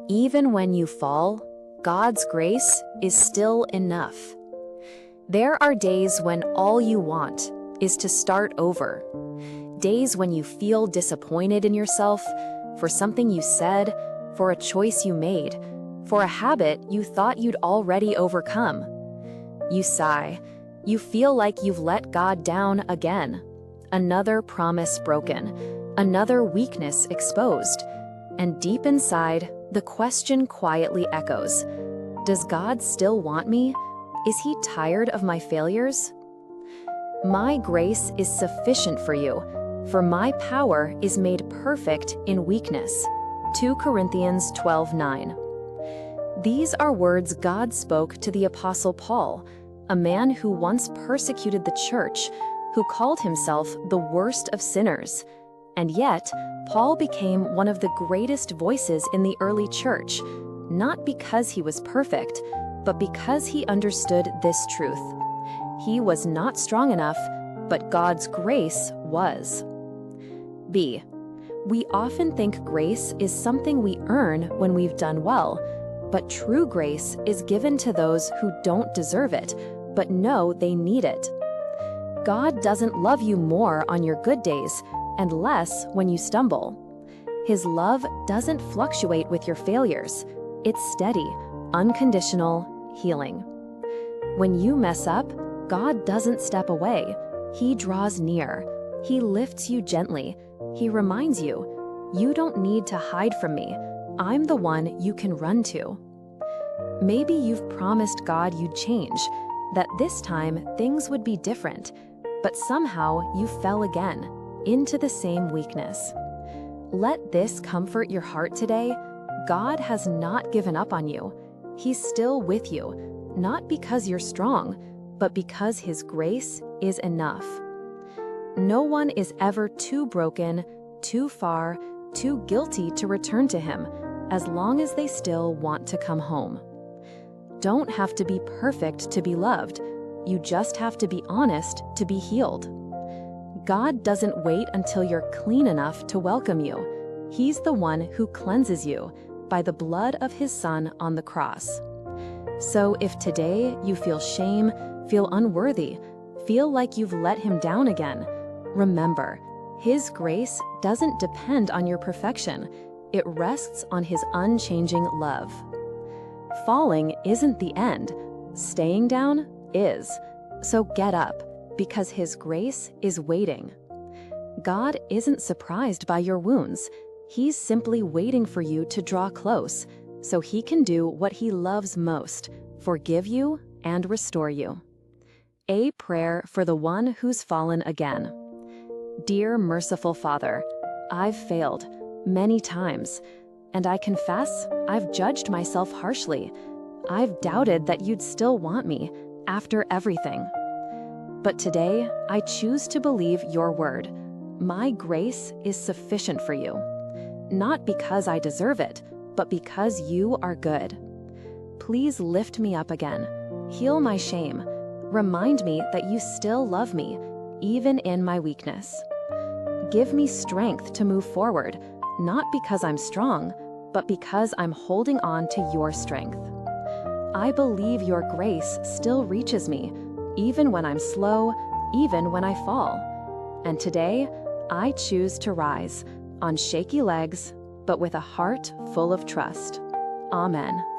Even when you fall, God's grace is still enough. There are days when all you want is to start over. Days when you feel disappointed in yourself for something you said, for a choice you made, for a habit you thought you'd already overcome. You sigh. You feel like you've let God down again. Another promise broken, another weakness exposed. And deep inside, the question quietly echoes, does God still want me? Is he tired of my failures? My grace is sufficient for you, for my power is made perfect in weakness. 2 Corinthians 12:9. These are words God spoke to the Apostle Paul, a man who once persecuted the church, who called himself the worst of sinners. And yet, Paul became one of the greatest voices in the early church, not because he was perfect, but because he understood this truth. He was not strong enough, but God's grace was. B. We often think grace is something we earn when we've done well, but true grace is given to those who don't deserve it, but know they need it. God doesn't love you more on your good days and less when you stumble. His love doesn't fluctuate with your failures. It's steady, unconditional, healing. When you mess up, God doesn't step away. He draws near. He lifts you gently. He reminds you, you don't need to hide from me. I'm the one you can run to. Maybe you've promised God you'd change, that this time things would be different, but somehow you fell again into the same weakness. Let this comfort your heart today. God has not given up on you. He's still with you, not because you're strong, but because His grace is enough. No one is ever too broken, too far, too guilty to return to Him, as long as they still want to come home. Don't have to be perfect to be loved. You just have to be honest to be healed. God doesn't wait until you're clean enough to welcome you. He's the one who cleanses you by the blood of His Son on the cross. So if today you feel shame, feel unworthy, feel like you've let Him down again, remember, His grace doesn't depend on your perfection. It rests on His unchanging love. Falling isn't the end. Staying down is. So get up, because His grace is waiting. God isn't surprised by your wounds. He's simply waiting for you to draw close, so He can do what He loves most, forgive you and restore you. A prayer for the one who's fallen again. Dear merciful Father, I've failed many times, and I confess I've judged myself harshly. I've doubted that you'd still want me after everything. But today, I choose to believe your word. My grace is sufficient for you, not because I deserve it, but because you are good. Please lift me up again, heal my shame, remind me that you still love me, even in my weakness. Give me strength to move forward, not because I'm strong, but because I'm holding on to your strength. I believe your grace still reaches me, even when I'm slow, even when I fall. And today, I choose to rise on shaky legs, but with a heart full of trust. Amen.